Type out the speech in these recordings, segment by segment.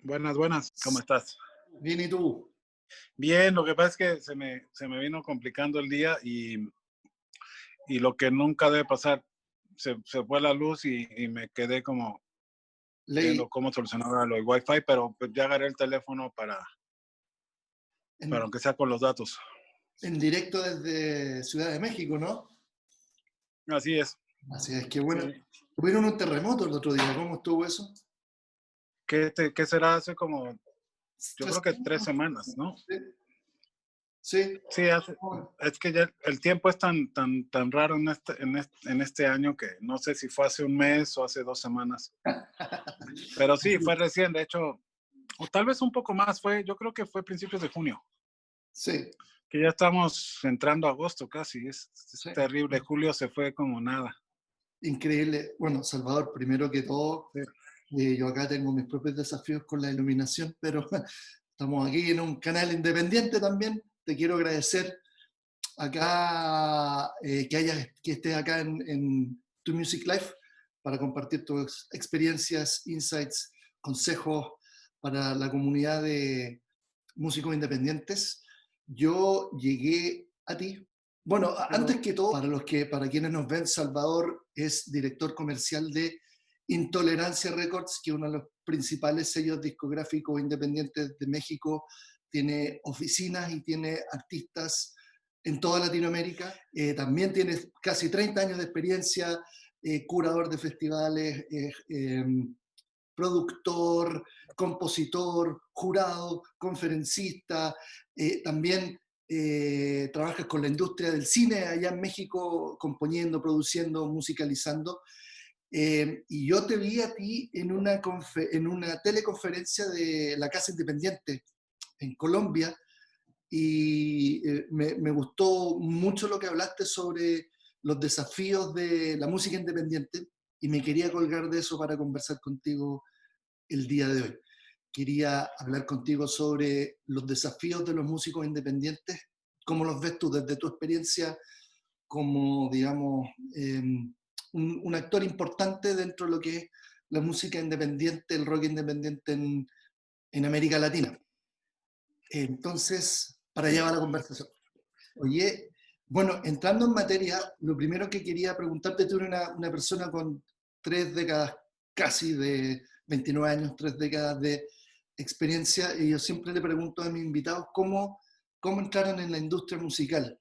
Buenas, buenas, ¿cómo estás? Bien, ¿y tú? Bien, lo que pasa es que se me vino complicando el día y lo que nunca debe pasar, se fue la luz y me quedé como Leí viendo cómo solucionar lo del Wi-Fi, pero pues ya agarré el teléfono para en, aunque sea con los datos. en directo desde Ciudad de México, ¿no? Así es, Así es que sí. bueno, hubieron un terremoto el otro día, ¿cómo estuvo eso? ¿Qué será? Hace como, yo creo ¿Tres que tres semanas? semanas, ¿no? Sí, sí. Sí, Bueno, es que ya el tiempo es tan raro en este año que no sé si fue hace un mes o hace 2 semanas. Pero sí, fue recién, de hecho, o tal vez un poco más, yo creo que fue principios de junio, sí, que ya estamos entrando a agosto casi, es sí. terrible, julio se fue como nada. Increíble. Bueno, Salvador, primero que todo, Sí, yo acá tengo mis propios desafíos con la iluminación, pero estamos aquí en un canal independiente también. Te quiero agradecer acá, que estés acá en Tu Music Life para compartir tus experiencias, insights, consejos para la comunidad de músicos independientes. Yo llegué a ti. Bueno, antes pero que todo, para quienes nos ven, Salvador es director comercial de Intolerancia Records, que es uno de los principales sellos discográficos independientes de México. Tiene oficinas y tiene artistas en toda Latinoamérica. También tiene casi 30 años de experiencia, curador de festivales, productor, compositor, jurado, conferencista. También trabajas con la industria del cine allá en México, componiendo, produciendo, musicalizando. Y yo te vi a ti en una teleconferencia de la Casa Independiente en Colombia, y me gustó mucho lo que hablaste sobre los desafíos de la música independiente, y me quería colgar de eso para conversar contigo el día de hoy. Quería hablar contigo sobre los desafíos de los músicos independientes, cómo los ves tú desde tu experiencia como, digamos, un actor importante dentro de lo que es la música independiente, el rock independiente en América Latina. Entonces, para allá va la conversación. Oye, bueno, entrando en materia, lo primero que quería preguntarte, tú eres una persona con 3 décadas casi de 29 años, 3 décadas de experiencia, y yo siempre le pregunto a mis invitados cómo entraron en la industria musical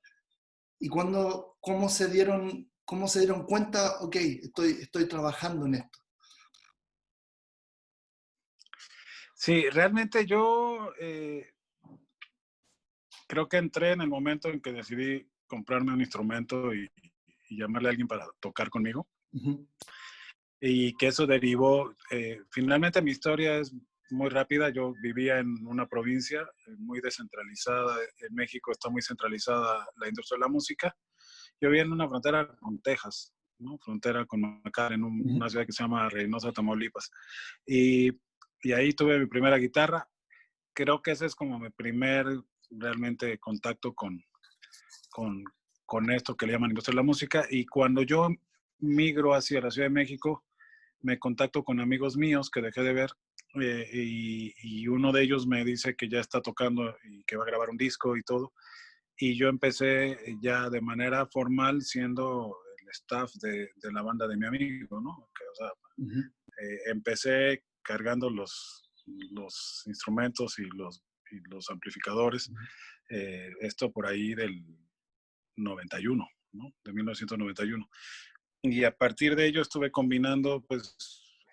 y cómo se dieron cuenta, ok, estoy trabajando en esto. sí, realmente yo creo que entré en el momento en que decidí comprarme un instrumento y llamarle a alguien para tocar conmigo. Ujú, Y que eso derivó, finalmente mi historia es muy rápida. Yo vivía en una provincia muy descentralizada. En México está muy centralizada la industria de la música. Yo vivía en una frontera con Texas, ¿no? Frontera con McAllen, en ujú. una ciudad que se llama Reynosa, Tamaulipas. Y, y ahí tuve mi primera guitarra. Creo que ese es como mi primer realmente contacto con, con esto que le llaman industria de la música. Y cuando yo migro hacia la Ciudad de México, me contacto con amigos míos que dejé de ver, y uno de ellos me dice que ya está tocando y que va a grabar un disco y todo. Y yo empecé ya de manera formal siendo el staff de la banda de mi amigo, ¿no? Que, o sea, Ujú. empecé cargando los instrumentos y los amplificadores, esto por ahí del 91, ¿no? De 1991. Y a partir de ello estuve combinando pues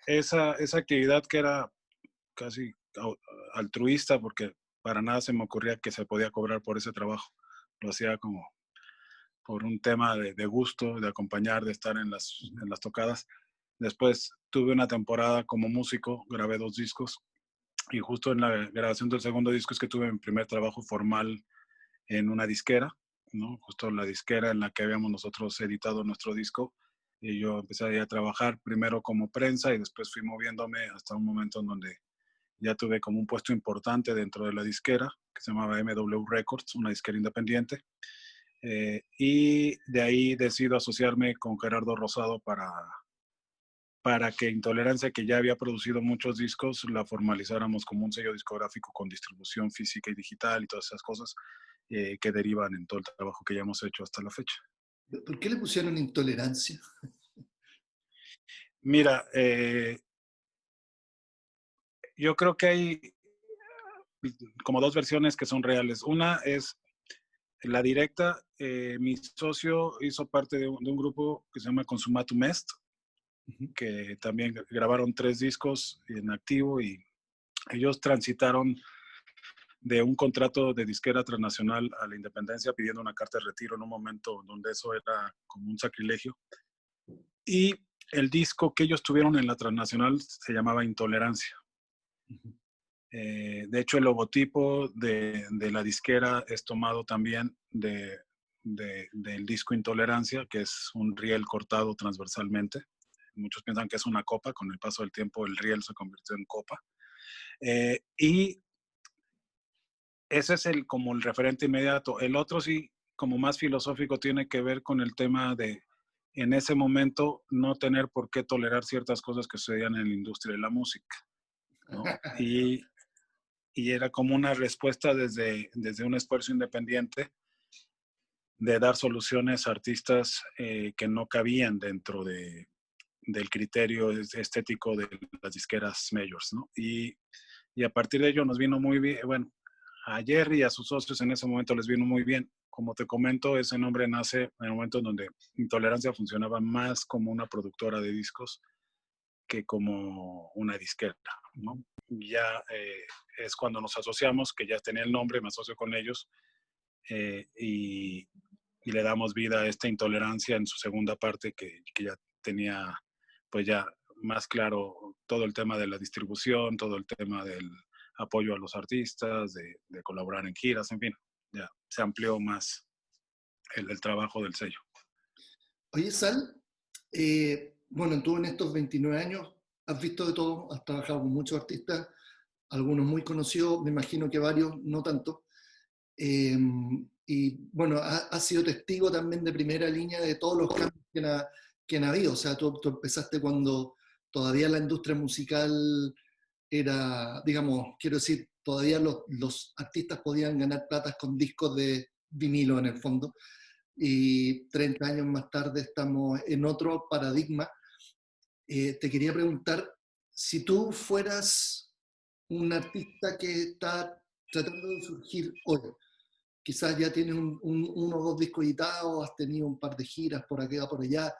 esa actividad que era casi altruista, porque para nada se me ocurría que se podía cobrar por ese trabajo. Lo hacía como por un tema de gusto, de acompañar, de estar en las tocadas. Después tuve una temporada como músico, grabé 2 discos, y justo en la grabación del segundo disco es que tuve mi primer trabajo formal en una disquera, ¿no? Justo la disquera en la que habíamos nosotros editado nuestro disco. Y yo empecé ahí a trabajar primero como prensa y después fui moviéndome hasta un momento en donde ya tuve como un puesto importante dentro de la disquera, que se llamaba MW Records, una disquera independiente. Y de ahí decido asociarme con Gerardo Rosado para que Intolerancia, que ya había producido muchos discos, la formalizáramos como un sello discográfico con distribución física y digital y todas esas cosas que derivan en todo el trabajo que ya hemos hecho hasta la fecha. ¿Por qué le pusieron Intolerancia? Mira, yo creo que hay como dos versiones que son reales. Una es la directa. Mi socio hizo parte de un grupo que se llama Consumatum Est, que también grabaron 3 discos en activo, y ellos transitaron de un contrato de disquera transnacional a la independencia pidiendo una carta de retiro en un momento donde eso era como un sacrilegio. Y el disco que ellos tuvieron en la transnacional se llamaba Intolerancia. De hecho, el logotipo de la disquera es tomado también del disco Intolerancia, que es un riel cortado transversalmente. Muchos piensan que es una copa. Con el paso del tiempo el riel se convirtió en copa. Y ese es como el referente inmediato. El otro sí, como más filosófico, tiene que ver con el tema de, en ese momento, no tener por qué tolerar ciertas cosas que sucedían en la industria de la música, ¿no? Y era como una respuesta desde un esfuerzo independiente de dar soluciones a artistas que no cabían dentro del criterio estético de las disqueras majors, ¿no? Y a partir de ello nos vino muy bien. Bueno, a Jerry y a sus socios en ese momento les vino muy bien. Como te comento, ese nombre nace en el momento en donde Intolerancia funcionaba más como una productora de discos que como una disquera, ¿no? Ya es cuando nos asociamos, que ya tenía el nombre, me asocio con ellos, y le damos vida a esta Intolerancia en su segunda parte, que ya tenía pues ya más claro todo el tema de la distribución, todo el tema del apoyo a los artistas, de colaborar en giras, en fin, ya se amplió más el trabajo del sello. Oye, Sal, bueno, tú en estos 29 años has visto de todo, has trabajado con muchos artistas, algunos muy conocidos, me imagino que varios no tanto. Y bueno, has sido testigo también de primera línea de todos los cambios que han habido. O sea, tú empezaste cuando todavía la industria musical era, digamos, quiero decir, todavía los artistas podían ganar platas con discos de vinilo en el fondo. Y 30 años más tarde estamos en otro paradigma. Te quería preguntar, si tú fueras un artista que está tratando de surgir hoy, quizás ya tienes uno o dos discos editados, has tenido un par de giras por aquí o por allá,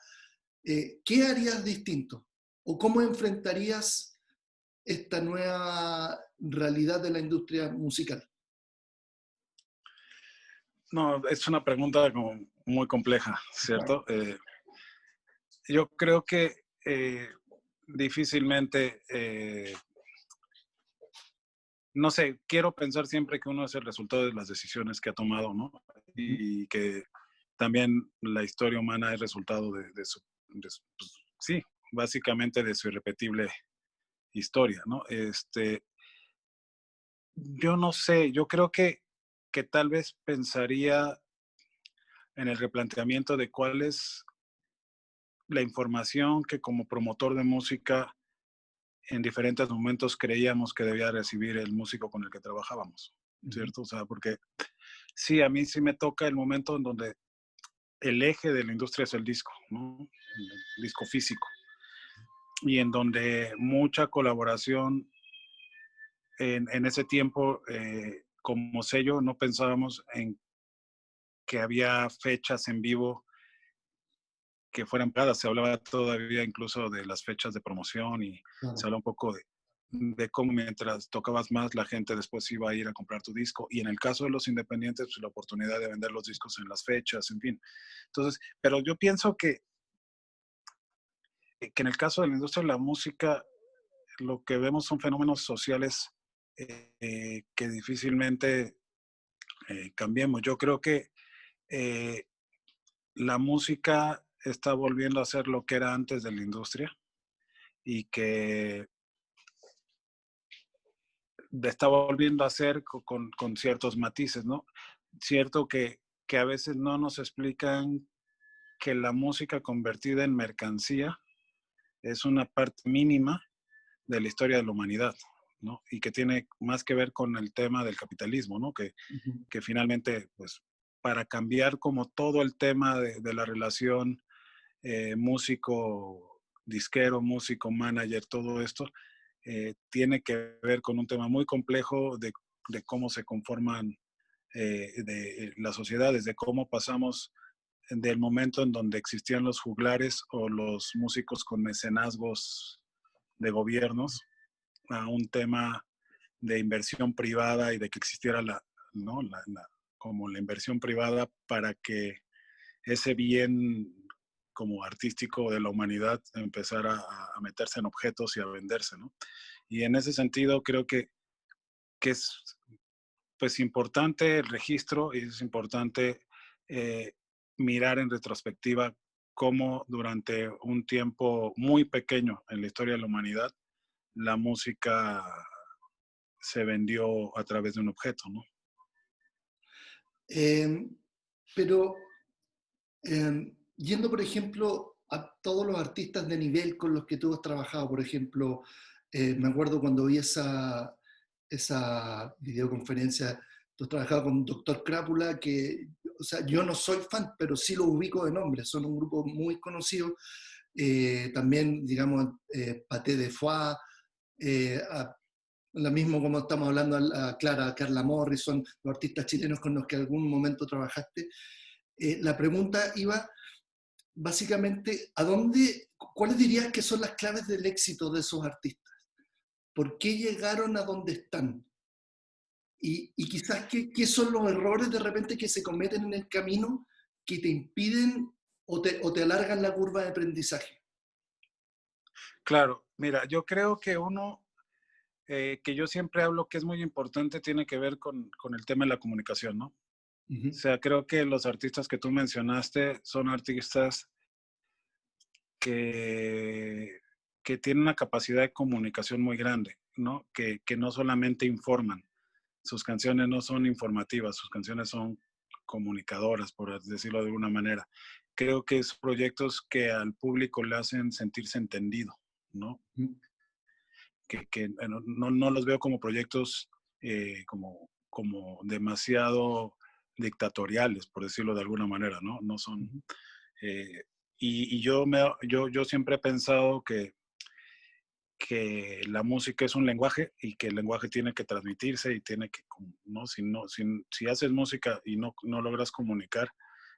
¿qué harías distinto? ¿O cómo enfrentarías esta nueva realidad de la industria musical? No, es una pregunta como muy compleja, ¿cierto? Yo creo que difícilmente, no sé, quiero pensar siempre que uno es el resultado de las decisiones que ha tomado, ¿no? Y que también la historia humana es resultado pues, sí, básicamente de su irrepetible historia, ¿no? Yo no sé, yo creo que tal vez pensaría en el replanteamiento de cuál es la información que como promotor de música en diferentes momentos creíamos que debía recibir el músico con el que trabajábamos, ¿cierto? O sea, porque sí, a mí sí me toca el momento en donde el eje de la industria es el disco, ¿no? El disco físico. Y en donde mucha colaboración en ese tiempo, como sello, no pensábamos en que había fechas en vivo que fueran pagadas. Se hablaba todavía incluso de las fechas de promoción, y se Claro. habla un poco de cómo mientras tocabas más, la gente después iba a ir a comprar tu disco. Y en el caso de los independientes, pues la oportunidad de vender los discos en las fechas, en fin. Entonces, pero yo pienso que en el caso de la industria de la música, lo que vemos son fenómenos sociales que difícilmente cambiemos. Yo creo que eh, la música está volviendo a ser lo que era antes de la industria, y que está volviendo a ser con ciertos matices, ¿no? Cierto que a veces no nos explican que la música convertida en mercancía es una parte mínima de la historia de la humanidad, ¿no? Y que tiene más que ver con el tema del capitalismo, ¿no? Ujú. Que finalmente, pues, para cambiar como todo el tema de la relación músico disquero, músico manager, todo esto, tiene que ver con un tema muy complejo de cómo se conforman las sociedades, de cómo pasamos del momento en donde existían los juglares o los músicos con mecenazgos de gobiernos a un tema de inversión privada y de que existiera ¿no? como la inversión privada para que ese bien como artístico de la humanidad empezara a meterse en objetos y a venderse, ¿no? Y en ese sentido creo que es pues importante el registro y es importante eh, mirar en retrospectiva cómo durante un tiempo muy pequeño en la historia de la humanidad la música se vendió a través de un objeto, ¿no? Eh, pero yendo, por ejemplo, a todos los artistas de nivel con los que tú has trabajado, por ejemplo, me acuerdo cuando vi esa videoconferencia, tú has trabajado con Doctor Crápula, que, o sea, yo no soy fan, pero sí los ubico de nombre, son un grupo muy conocido. También, digamos, Paté de Foix, lo mismo como estamos hablando a Clara, a Carla Morrison, los artistas chilenos con los que algún momento trabajaste. La pregunta iba básicamente, ¿cuáles dirías que son las claves del éxito de esos artistas? ¿Por qué llegaron a donde están? Y quizás qué son los errores de repente que se cometen en el camino que te impiden o te alargan la curva de aprendizaje. Claro, mira, yo creo que uno que yo siempre hablo que es muy importante tiene que ver con el tema de la comunicación, ¿no? O Ujú. sea, creo que los artistas que tú mencionaste son artistas que, que tienen una capacidad de comunicación muy grande, ¿no? Que no solamente informan, sus canciones no son informativas, sus canciones son comunicadoras, por decirlo de alguna manera. Creo que es proyectos que al público le hacen sentirse entendido, ¿no? Ujú. Que no los veo como proyectos como demasiado dictatoriales, por decirlo de alguna manera, ¿no? No son... Ujú. eh, y yo siempre he pensado que la música es un lenguaje y que el lenguaje tiene que transmitirse y tiene que, ¿no? Si haces música y no logras comunicar,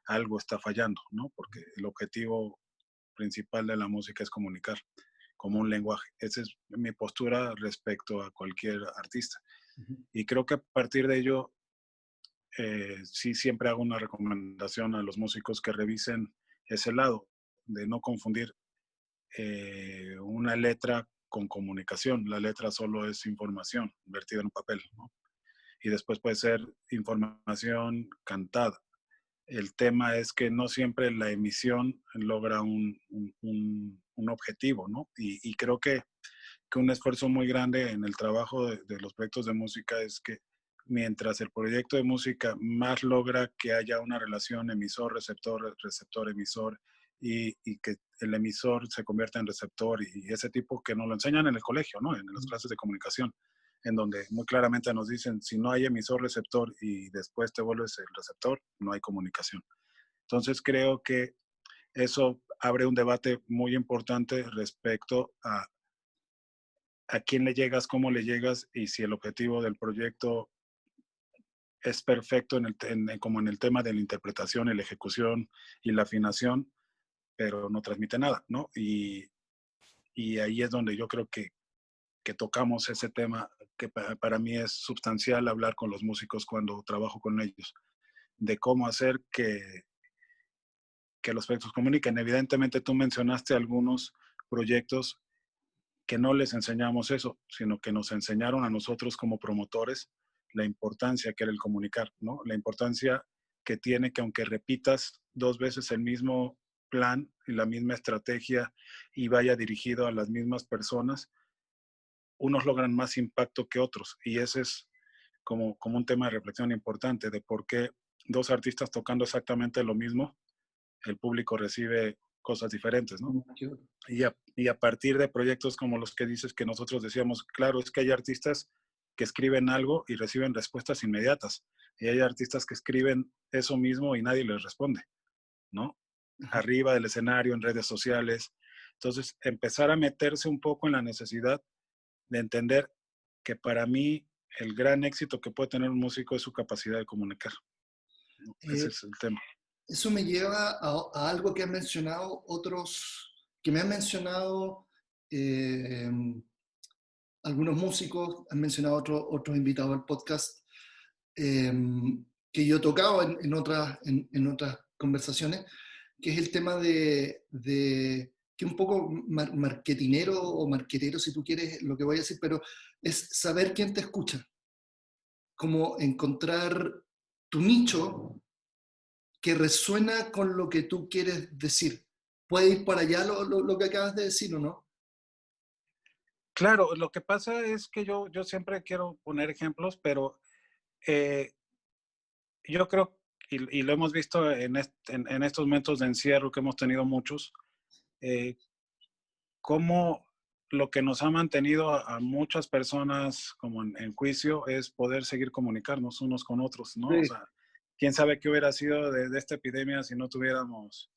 algo está fallando, ¿no? Porque el objetivo principal de la música es comunicar como un lenguaje. Esa es mi postura respecto a cualquier artista. Ujú. Y creo que a partir de ello, sí siempre hago una recomendación a los músicos que revisen ese lado, de no confundir una letra con comunicación. La letra solo es información vertida en un papel, ¿no? Y después puede ser información cantada. El tema es que no siempre la emisión logra un objetivo, ¿no? Y creo que un esfuerzo muy grande en el trabajo de los proyectos de música es que mientras el proyecto de música más logra que haya una relación emisor-receptor, receptor-emisor y que el emisor se convierta en receptor y ese tipo que nos lo enseñan en el colegio, ¿no? En las clases de comunicación, en donde muy claramente nos dicen, si no hay emisor-receptor y después te vuelves el receptor, no hay comunicación. Entonces creo que eso abre un debate muy importante respecto a quién le llegas, cómo le llegas y si el objetivo del proyecto es perfecto como en el tema de la interpretación y la ejecución y la afinación, pero no transmite nada, ¿no? Y ahí es donde yo creo que tocamos ese tema que para mí es sustancial hablar con los músicos cuando trabajo con ellos, de cómo hacer que los proyectos comuniquen. Evidentemente tú mencionaste algunos proyectos que no les enseñamos eso, sino que nos enseñaron a nosotros como promotores la importancia que era el comunicar, ¿no? La importancia que tiene que aunque repitas dos veces el mismo plan y la misma estrategia y vaya dirigido a las mismas personas, unos logran más impacto que otros. Y ese es como un tema de reflexión importante de por qué dos artistas tocando exactamente lo mismo, el público recibe cosas diferentes, ¿no? Qué bueno. Y a partir de proyectos como los que dices que nosotros decíamos, claro, es que hay artistas que escriben algo y reciben respuestas inmediatas. Y hay artistas que escriben eso mismo y nadie les responde, ¿no? Arriba del escenario, en redes sociales. Entonces, empezar a meterse un poco en la necesidad de entender que para mí el gran éxito que puede tener un músico es su capacidad de comunicar, ¿no? Ese Eh, es el tema. Eso me lleva a algo que han mencionado otros, que me han mencionado eh, algunos músicos, han mencionado otros invitados al podcast, eh, que yo he tocado en otras conversaciones, que es el tema de que un poco marketinero o marquetero, si tú quieres, lo que voy a decir, pero es saber quién te escucha, como encontrar tu nicho que resuena con lo que tú quieres decir. ¿Puede ir para allá lo que acabas de decir o no? Claro, lo que pasa es que yo siempre quiero poner ejemplos, pero eh, yo creo, y lo hemos visto en estos momentos de encierro que hemos tenido muchos, eh, cómo lo que nos ha mantenido a muchas personas como en juicio es poder seguir comunicarnos unos con otros, ¿no? O Sí. sea, quién sabe qué hubiera sido de esta epidemia si no tuviéramos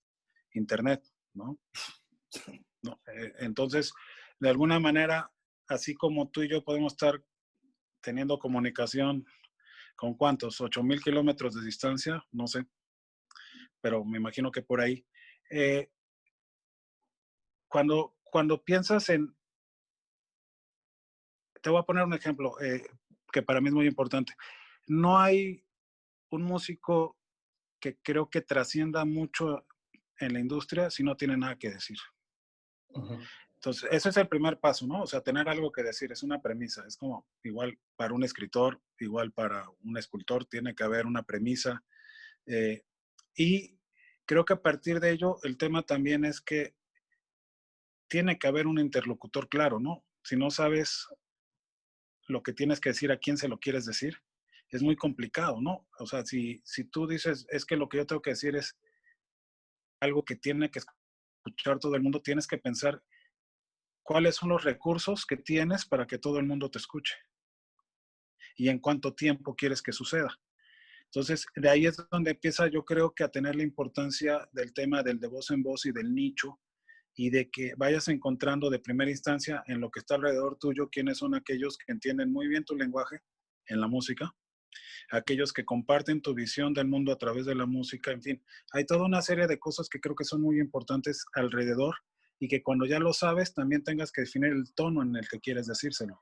internet, ¿no? ¿No? Entonces, de alguna manera, así como tú y yo podemos estar teniendo comunicación con cuántos, 8,000 kilómetros de distancia, no sé, pero me imagino que por ahí. Eh, cuando piensas en, te voy a poner un ejemplo que para mí es muy importante. No hay un músico que creo que trascienda mucho en la industria si no tiene nada que decir. Ujú. Entonces, ese es el primer paso, ¿no? O sea, tener algo que decir es una premisa. Es como igual para un escritor, igual para un escultor, tiene que haber una premisa. Eh, y creo que a partir de ello, el tema también es que tiene que haber un interlocutor claro, ¿no? Si no sabes lo que tienes que decir, a quién se lo quieres decir, es muy complicado, ¿no? O sea, si tú dices, es que lo que yo tengo que decir es algo que tiene que escuchar todo el mundo, tienes que pensar cuáles son los recursos que tienes para que todo el mundo te escuche y en cuánto tiempo quieres que suceda. Entonces, de ahí es donde empieza yo creo que a tener la importancia del tema del de voz en voz y del nicho y de que vayas encontrando de primera instancia en lo que está alrededor tuyo quiénes son aquellos que entienden muy bien tu lenguaje en la música, aquellos que comparten tu visión del mundo a través de la música, en fin, hay toda una serie de cosas que creo que son muy importantes alrededor y que cuando ya lo sabes también tengas que definir el tono en el que quieres decírselo.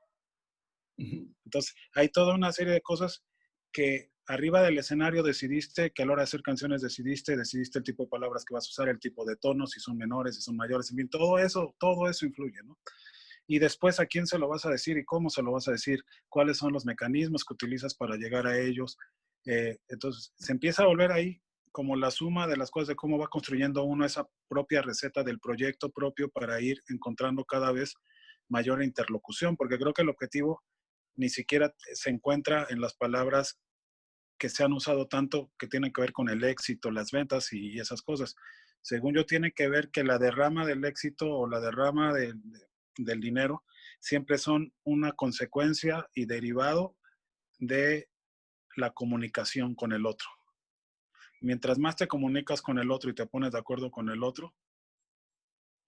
Ujú. Entonces, hay toda una serie de cosas que arriba del escenario decidiste, que a la hora de hacer canciones decidiste el tipo de palabras que vas a usar, el tipo de tonos, si son menores, si son mayores, en fin, todo eso influye, ¿no? Y después a quién se lo vas a decir y cómo se lo vas a decir, cuáles son los mecanismos que utilizas para llegar a ellos. Entonces, se empieza a volver ahí como la suma de las cosas de cómo va construyendo uno esa propia receta del proyecto propio para ir encontrando cada vez mayor interlocución, porque creo que el objetivo ni siquiera se encuentra en las palabras que se han usado tanto que tienen que ver con el éxito, las ventas y esas cosas. Según yo, tiene que ver que la derrama del éxito o la derrama del dinero siempre son una consecuencia y derivado de la comunicación con el otro. Mientras más te comunicas con el otro y te pones de acuerdo con el otro,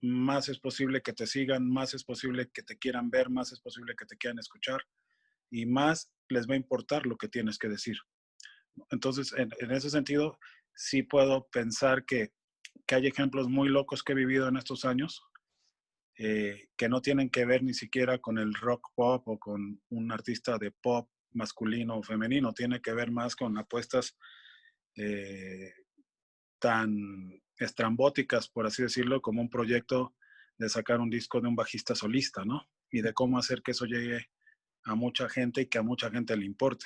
más es posible que te sigan, más es posible que te quieran ver, más es posible que te quieran escuchar y más les va a importar lo que tienes que decir. Entonces, en ese sentido, sí puedo pensar que hay ejemplos muy locos que he vivido en estos años, que no tienen que ver ni siquiera con el rock pop o con un artista de pop masculino o femenino, tiene que ver más con apuestas eh, tan estrambóticas, por así decirlo, como un proyecto de sacar un disco de un bajista solista, ¿no? Y de cómo hacer que eso llegue a mucha gente y que a mucha gente le importe.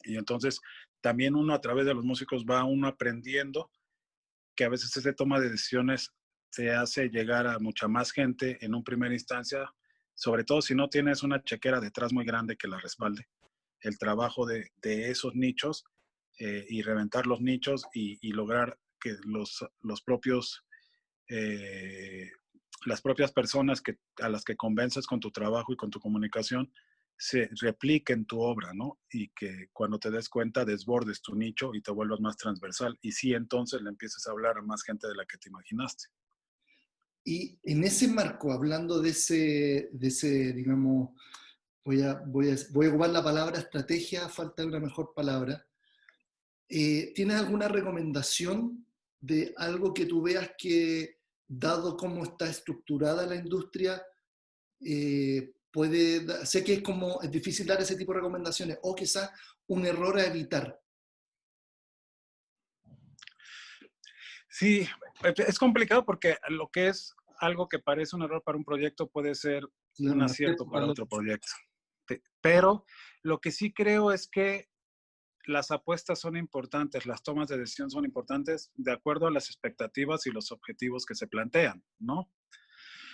Y entonces también uno a través de los músicos va uno aprendiendo que a veces ese toma de decisiones te hace llegar a mucha más gente en un primera instancia, sobre todo si no tienes una chequera detrás muy grande que la respalde. El trabajo de esos nichos y reventar los nichos y lograr que los propios las propias personas a las que convences con tu trabajo y con tu comunicación se repliquen tu obra, ¿no? Y que cuando te des cuenta desbordes tu nicho y te vuelvas más transversal. Y sí, entonces le empieces a hablar a más gente de la que te imaginaste. Y en ese marco, hablando de ese digamos, voy a ocupar la palabra estrategia, falta una mejor palabra. ¿Tienes alguna recomendación de algo que tú veas que, dado cómo está estructurada la industria, sé que es difícil dar ese tipo de recomendaciones, o quizás un error a evitar? Sí, es complicado porque lo que es algo que parece un error para un proyecto puede ser Claro, un un acierto acierto para para el otro otro. proyecto. Pero lo que sí creo es que las apuestas son importantes, las tomas de decisión son importantes de acuerdo a las expectativas y los objetivos que se plantean, ¿no?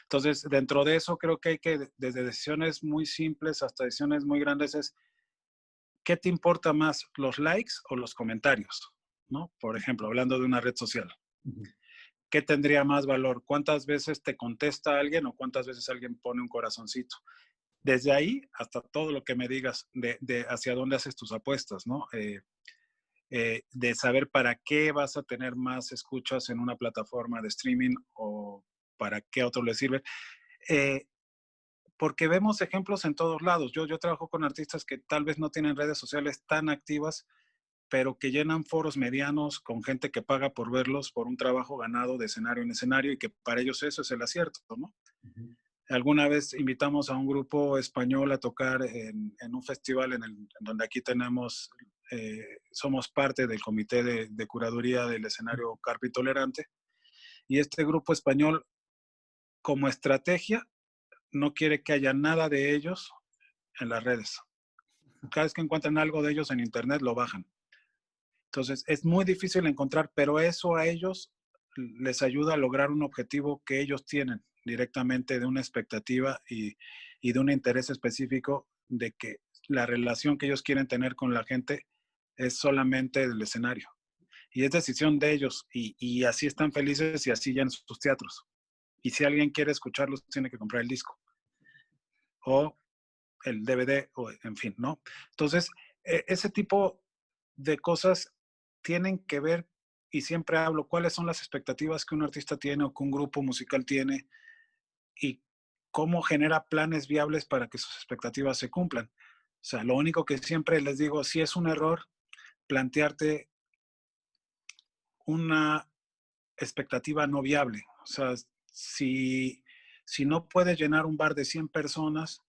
Entonces, dentro de eso creo que hay que, desde decisiones muy simples hasta decisiones muy grandes, es ¿qué te importa más, los likes o los comentarios? ¿No? Por ejemplo, hablando de una red social. Ujú. ¿Qué tendría más valor? ¿Cuántas veces te contesta alguien o cuántas veces alguien pone un corazoncito? Desde ahí hasta todo lo que me digas de hacia dónde haces tus apuestas, ¿no? De saber para qué vas a tener más escuchas en una plataforma de streaming o para qué a otro le sirve. Eh, Porque vemos ejemplos en todos lados. Yo trabajo con artistas que tal vez no tienen redes sociales tan activas, pero que llenan foros medianos con gente que paga por verlos por un trabajo ganado de escenario en escenario y que para ellos eso es el acierto, ¿no? Ujú. Alguna vez invitamos a un grupo español a tocar en un festival en donde aquí tenemos, somos parte del comité de curaduría del escenario Carpa y Tolerante, y este grupo español, como estrategia, no quiere que haya nada de ellos en las redes. Cada vez que encuentran algo de ellos en internet, lo bajan. Entonces, es muy difícil encontrar, pero eso a ellos les ayuda a lograr un objetivo que ellos tienen directamente de una expectativa y de un interés específico de que la relación que ellos quieren tener con la gente es solamente del escenario. Y es decisión de ellos y así están felices y así llenan sus teatros. Y si alguien quiere escucharlos, tiene que comprar el disco o el DVD o en fin, ¿no? Entonces, ese tipo de cosas tienen que ver, y siempre hablo, cuáles son las expectativas que un artista tiene o que un grupo musical tiene y cómo genera planes viables para que sus expectativas se cumplan. O sea, lo único que siempre les digo, si es un error, plantearte una expectativa no viable. O sea, si no puedes llenar un bar de 100 personas,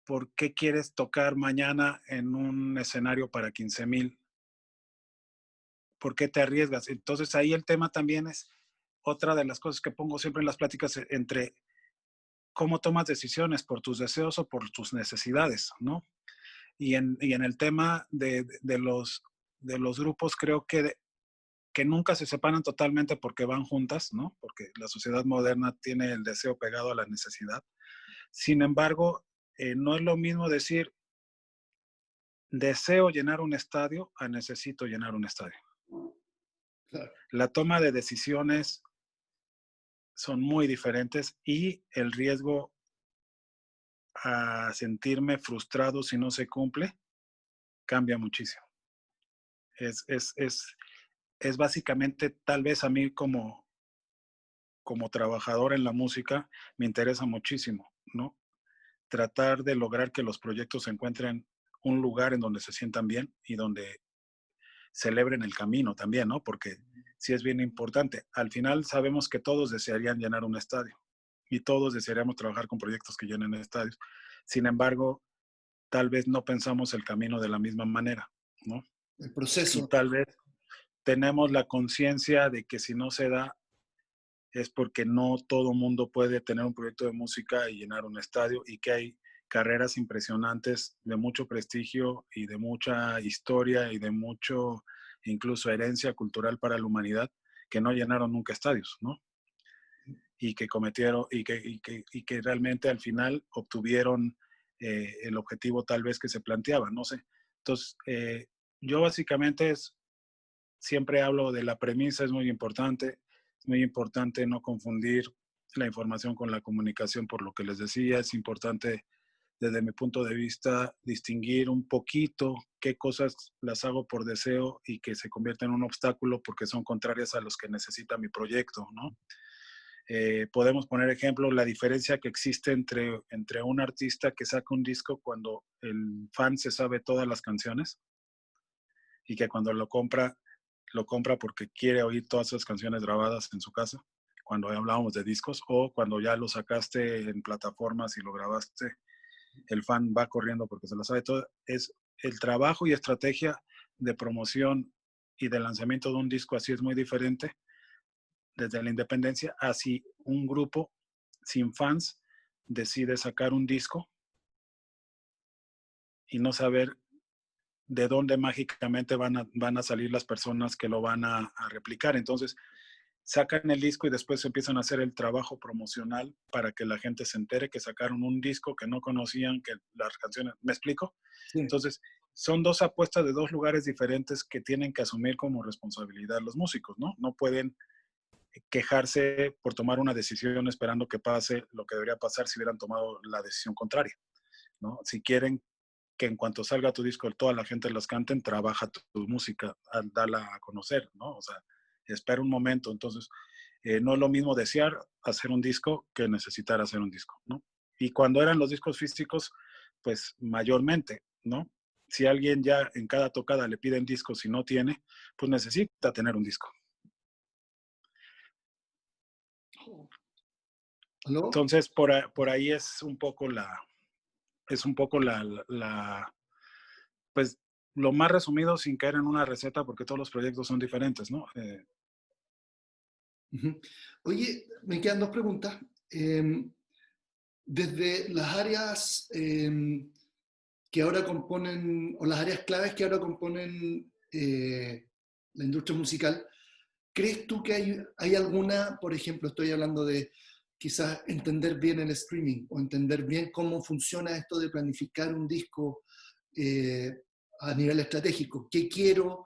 ¿por qué quieres tocar mañana en un escenario para 15,000? ¿Por qué te arriesgas? Entonces ahí el tema también es otra de las cosas que pongo siempre en las pláticas entre cómo tomas decisiones, por tus deseos o por tus necesidades, ¿no? Y en el tema de los grupos, creo que nunca se separan totalmente porque van juntas, ¿no? Porque la sociedad moderna tiene el deseo pegado a la necesidad. Sin embargo, no es lo mismo decir deseo llenar un estadio a necesito llenar un estadio. Claro. La toma de decisiones son muy diferentes y el riesgo a sentirme frustrado si no se cumple cambia muchísimo. Es, es, es, es básicamente, tal vez a mí como trabajador en la música, me interesa muchísimo, ¿no? Tratar de lograr que los proyectos encuentren un lugar en donde se sientan bien y donde celebren el camino también, ¿no? Porque sí es bien importante. Al final sabemos que todos desearían llenar un estadio y todos desearíamos trabajar con proyectos que llenen estadios. Sin embargo, tal vez no pensamos el camino de la misma manera, ¿no? El Y proceso. tal vez tenemos la conciencia de que si no se da es porque no todo mundo puede tener un proyecto de música y llenar un estadio y que hay carreras impresionantes de mucho prestigio y de mucha historia y de mucho incluso herencia cultural para la humanidad que no llenaron nunca estadios, ¿no? Y que cometieron y que realmente al final obtuvieron el objetivo tal vez que se planteaba, no sé. Entonces, yo básicamente siempre hablo de la premisa, es muy importante, muy importante no confundir la información con la comunicación, por lo que les decía, es importante desde mi punto de vista distinguir un poquito qué cosas las hago por deseo y que se convierten en un obstáculo porque son contrarias a los que necesita mi proyecto, ¿no? Podemos poner ejemplo la diferencia que existe entre un artista que saca un disco cuando el fan se sabe todas las canciones y que cuando lo compra porque quiere oír todas esas canciones grabadas en su casa, cuando hablábamos de discos, o cuando ya lo sacaste en plataformas y lo grabaste, el fan va corriendo porque se lo sabe todo. Es el trabajo y estrategia de promoción y de lanzamiento de un disco así es muy diferente desde la independencia a si un grupo sin fans decide sacar un disco y no saber de dónde mágicamente van a salir las personas que lo van a replicar. Entonces, sacan el disco y después empiezan a hacer el trabajo promocional para que la gente se entere que sacaron un disco que no conocían, que las canciones, ¿me explico? Sí. Entonces, son dos apuestas de dos lugares diferentes que tienen que asumir como responsabilidad los músicos, ¿no? No pueden quejarse por tomar una decisión esperando que pase lo que debería pasar si hubieran tomado la decisión contraria, ¿no? Si quieren que en cuanto salga tu disco toda la gente las canten, trabaja tu música, dala a conocer, ¿no? O sea, espera un momento. Entonces, no es lo mismo desear hacer un disco que necesitar hacer un disco, ¿no? Y cuando eran los discos físicos, pues mayormente, ¿no? Si alguien ya en cada tocada le piden discos y no tiene, pues necesita tener un disco. ¿Aló? Entonces, por ahí es un poco pues lo más resumido sin caer en una receta porque todos los proyectos son diferentes, ¿no? Ujú. Oye, me quedan dos preguntas. Desde las áreas que ahora componen, o las áreas claves que ahora componen la industria musical, ¿crees tú que hay alguna, por ejemplo, estoy hablando de quizás entender bien el streaming o entender bien cómo funciona esto de planificar un disco eh, a nivel estratégico? ¿Qué quiero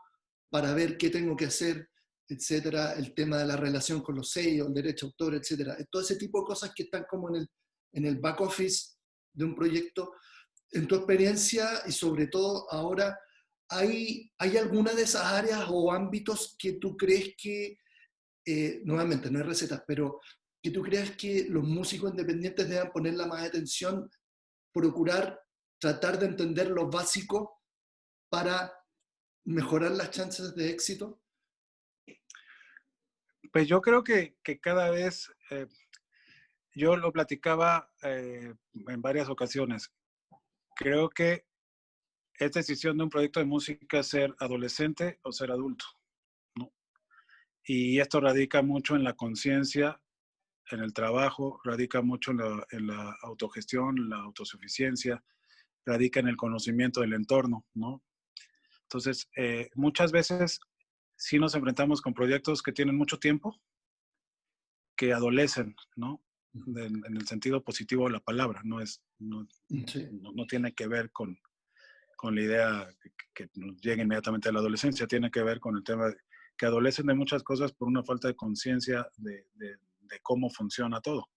para ver qué tengo que hacer, etcétera? El tema de la relación con los sellos, el derecho de autor, etcétera. Todo ese tipo de cosas que están como en el back office de un proyecto. En tu experiencia y sobre todo ahora, ¿hay alguna de esas áreas o ámbitos que tú crees que, nuevamente, no hay recetas, pero que tú creas que los músicos independientes deban ponerle más atención, procurar tratar de entender lo básico para mejorar las chances de éxito? Pues yo creo que cada vez, yo lo platicaba en varias ocasiones, creo que es decisión de un proyecto de música ser adolescente o ser adulto, ¿no? Y esto radica mucho en la conciencia, en el trabajo, radica mucho en la autogestión, la autosuficiencia, radica en el conocimiento del entorno, ¿no? Entonces, muchas veces sí nos enfrentamos con proyectos que tienen mucho tiempo, que adolecen, ¿no? En el sentido positivo de la palabra, Sí. no tiene que ver con la idea que nos llega inmediatamente a la adolescencia, tiene que ver con el tema de que adolecen de muchas cosas por una falta de conciencia de cómo funciona todo.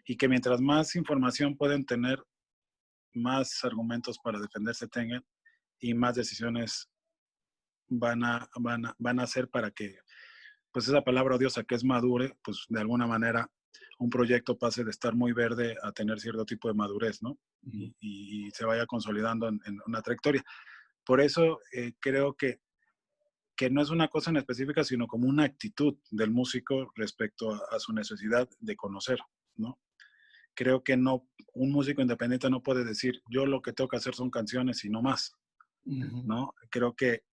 Y que mientras más información pueden tener, más argumentos para defenderse tengan y más decisiones van a hacer para que, pues esa palabra odiosa que es madure, pues de alguna manera un proyecto pase de estar muy verde a tener cierto tipo de madurez, ¿no? Y se vaya consolidando en una trayectoria. Por eso creo que no es una cosa en específica, sino como una actitud del músico respecto a su necesidad de conocer, ¿no? Creo que no, un músico independiente no puede decir, yo lo que tengo que hacer son canciones y no más, Ujú. ¿no? Creo que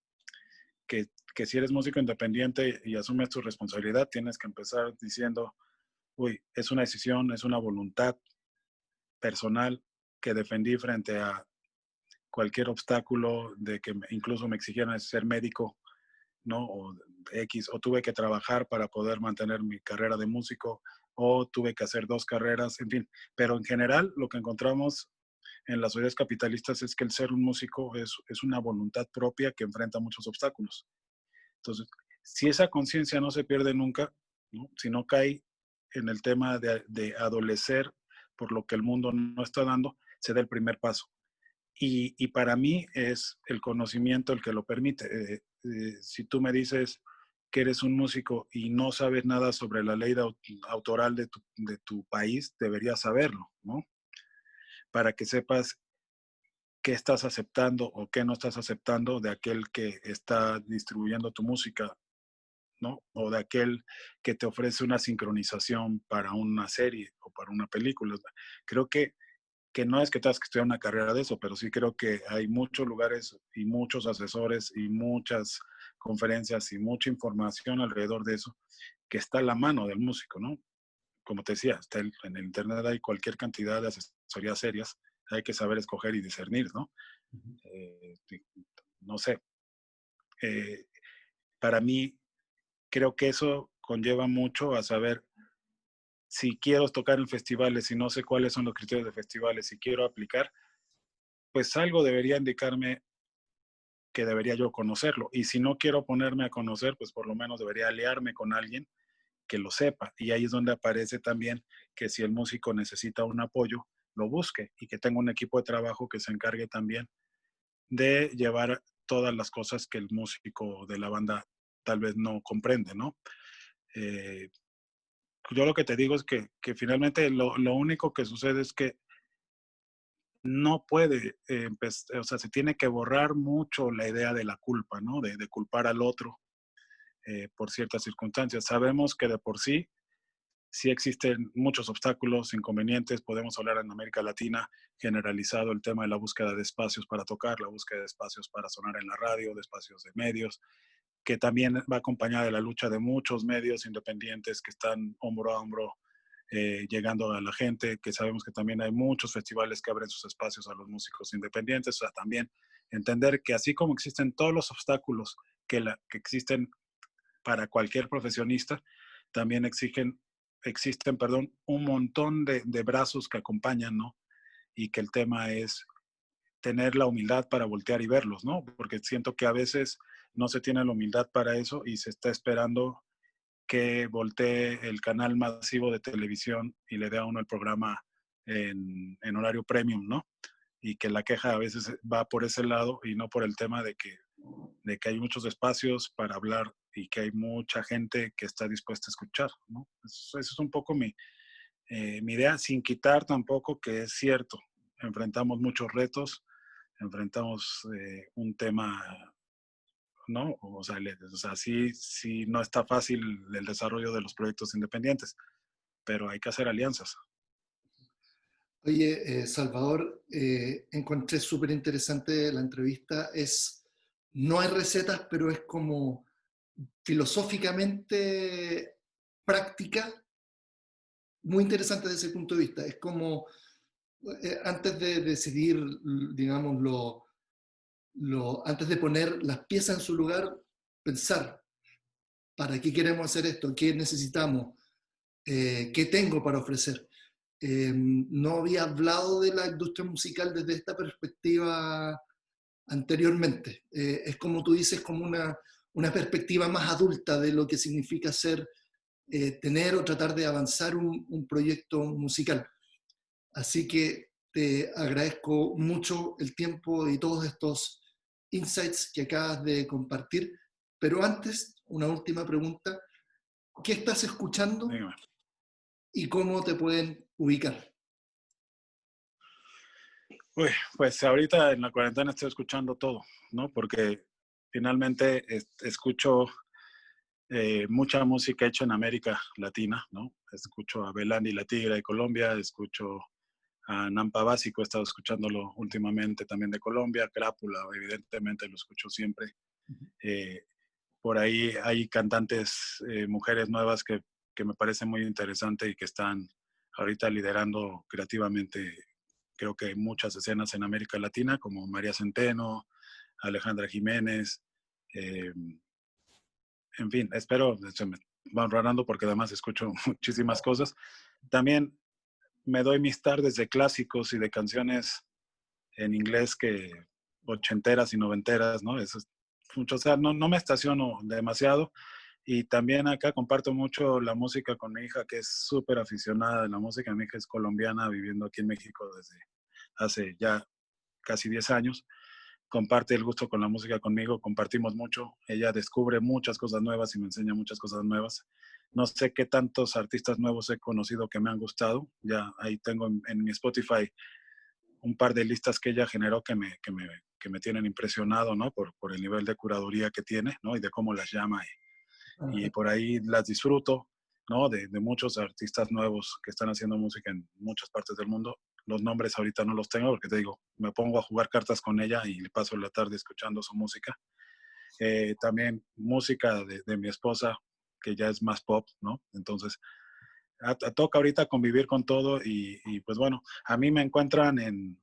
si eres músico independiente y asumes tu responsabilidad, tienes que empezar diciendo, uy, es una decisión, es una voluntad personal que defendí frente a cualquier obstáculo de que incluso me exigieran ser médico, ¿no? O X, o tuve que trabajar para poder mantener mi carrera de músico, o tuve que hacer dos carreras, en fin. Pero en general, lo que encontramos en las sociedades capitalistas es que el ser un músico es una voluntad propia que enfrenta muchos obstáculos. Entonces, si esa conciencia no se pierde nunca, ¿no? Si no cae en el tema de adolecer por lo que el mundo no está dando, se da el primer paso. Y para mí es el conocimiento el que lo permite. Si tú me dices que eres un músico y no sabes nada sobre la ley autoral de tu país, deberías saberlo, ¿no? Para que sepas qué estás aceptando o qué no estás aceptando de aquel que está distribuyendo tu música, ¿no? O de aquel que te ofrece una sincronización para una serie o para una película. Creo que no es que tengas que estudiar una carrera de eso, pero sí creo que hay muchos lugares y muchos asesores y muchas conferencias y mucha información alrededor de eso que está a la mano del músico, ¿no? Como te decía, en el internet hay cualquier cantidad de asesorías serias, hay que saber escoger y discernir, ¿no? Eh, no sé, eh, para mí creo que eso conlleva mucho a saber si quiero tocar en festivales y no sé cuáles son los criterios de festivales y quiero aplicar, pues algo debería indicarme que debería yo conocerlo. Y si no quiero ponerme a conocer, pues por lo menos debería aliarme con alguien que lo sepa. Y ahí es donde aparece también que si el músico necesita un apoyo, lo busque y que tenga un equipo de trabajo que se encargue también de llevar todas las cosas que el músico de la banda tal vez no comprende, ¿no? Eh, yo lo que te digo es que finalmente lo único que sucede es que no puede, o sea, se tiene que borrar mucho la idea de la culpa, ¿no? De culpar al otro por ciertas circunstancias. Sabemos que de por sí sí existen muchos obstáculos, inconvenientes. Podemos hablar en América Latina generalizado el tema de la búsqueda de espacios para tocar, la búsqueda de espacios para sonar en la radio, de espacios de medios, que también va acompañada de la lucha de muchos medios independientes que están hombro a hombro llegando a la gente, que sabemos que también hay muchos festivales que abren sus espacios a los músicos independientes, o sea, también entender que así como existen todos los obstáculos que existen para cualquier profesionista, también existen, perdón, un montón de brazos que acompañan, ¿no? Y que el tema es tener la humildad para voltear y verlos, ¿no? Porque siento que a veces no se tiene la humildad para eso y se está esperando que voltee el canal masivo de televisión y le dé a uno el programa en horario premium, ¿no? Y que la queja a veces va por ese lado y no por el tema de que hay muchos espacios para hablar y que hay mucha gente que está dispuesta a escuchar, ¿no? Eso es un poco mi idea, sin quitar tampoco que es cierto, enfrentamos muchos retos, enfrentamos un tema, ¿no? O sea, sí no está fácil el desarrollo de los proyectos independientes, pero hay que hacer alianzas. Oye, Salvador, encontré súper interesante la entrevista. No hay recetas, pero es como filosóficamente práctica, muy interesante desde ese punto de vista. Es como, antes de decidir, digamos, antes de poner las piezas en su lugar, pensar, ¿para qué queremos hacer esto? ¿Qué necesitamos? ¿Qué tengo para ofrecer? No había hablado de la industria musical desde esta perspectiva anteriormente. Es como tú dices, como una perspectiva más adulta de lo que significa ser, tener o tratar de avanzar un proyecto musical. Así que te agradezco mucho el tiempo y todos estos insights que acabas de compartir. Pero antes, una última pregunta. ¿Qué estás escuchando Dígame. y cómo te pueden ubicar? Uy, pues ahorita en la cuarentena estoy escuchando todo, ¿no? Porque finalmente escucho mucha música hecha en América Latina, ¿no? Escucho a Belandi La Tigra de Colombia, escucho a Nampa Básico, he estado escuchándolo últimamente también de Colombia, Crápula, evidentemente lo escucho siempre. Eh, por ahí hay cantantes, mujeres nuevas que me parece muy interesante y que están ahorita liderando creativamente, creo que muchas escenas en América Latina, como María Centeno, Alejandra Jiménez, eh, en fin, espero, se me van rodando porque además escucho muchísimas cosas. También me doy mis tardes de clásicos y de canciones en inglés que ochenteras y noventeras, ¿no? Eso es mucho, o sea, no me estaciono demasiado Y también acá comparto mucho la música con mi hija, que es súper aficionada de la música. Mi hija es colombiana, viviendo aquí en México desde hace ya casi 10 años. Comparte el gusto con la música conmigo, compartimos mucho. Ella descubre muchas cosas nuevas y me enseña muchas cosas nuevas. No sé qué tantos artistas nuevos he conocido que me han gustado. Ya ahí tengo en mi Spotify un par de listas que ella generó que me tienen impresionado, ¿no? Por el nivel de curaduría que tiene, ¿no? Y de cómo las llama. Y por ahí las disfruto, ¿no? De muchos artistas nuevos que están haciendo música en muchas partes del mundo. Los nombres ahorita no los tengo porque te digo, me pongo a jugar cartas con ella y le paso la tarde escuchando su música. También música de mi esposa, que ya es más pop, ¿no? Entonces, toca ahorita convivir con todo y pues bueno, a mí me encuentran en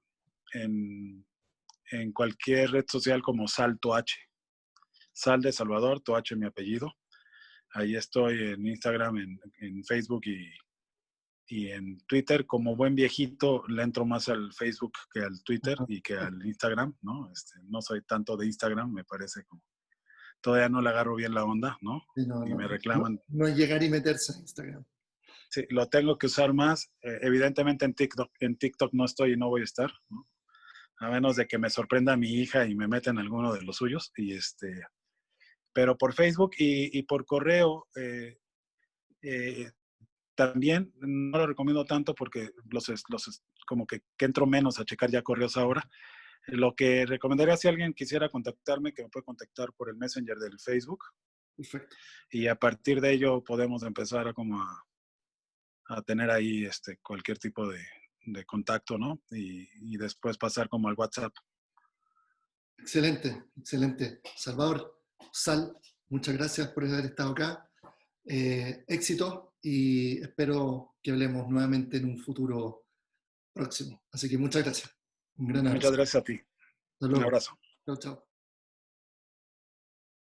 cualquier red social como Salto H. Sal de Salvador, Toh mi apellido. Ahí estoy en Instagram, en Facebook y en Twitter. Como buen viejito, le entro más al Facebook que al Twitter y que al Instagram, ¿no? No soy tanto de Instagram, me parece como todavía no le agarro bien la onda, ¿no? Sí, no, Y no, me no, reclaman. no es llegar y meterse a Instagram. Sí, lo tengo que usar más. Evidentemente en TikTok no estoy y no voy a estar, ¿no? A menos de que me sorprenda mi hija y me meta en alguno de los suyos. Pero por Facebook y por correo, eh, también no lo recomiendo tanto porque como que entro menos a checar ya correos ahora. Lo que recomendaría si alguien quisiera contactarme, que me puede contactar por el Messenger del Facebook Perfecto. y a partir de ello podemos empezar a tener ahí cualquier tipo de contacto, ¿no? Y después pasar como al WhatsApp. Excelente, excelente. Salvador, Sal, muchas gracias por haber estado acá. Éxito y espero que hablemos nuevamente en un futuro próximo. Así que muchas gracias. Un gran Muchas abrazo. gracias a ti. Hasta Un luego. abrazo. Chao, chao.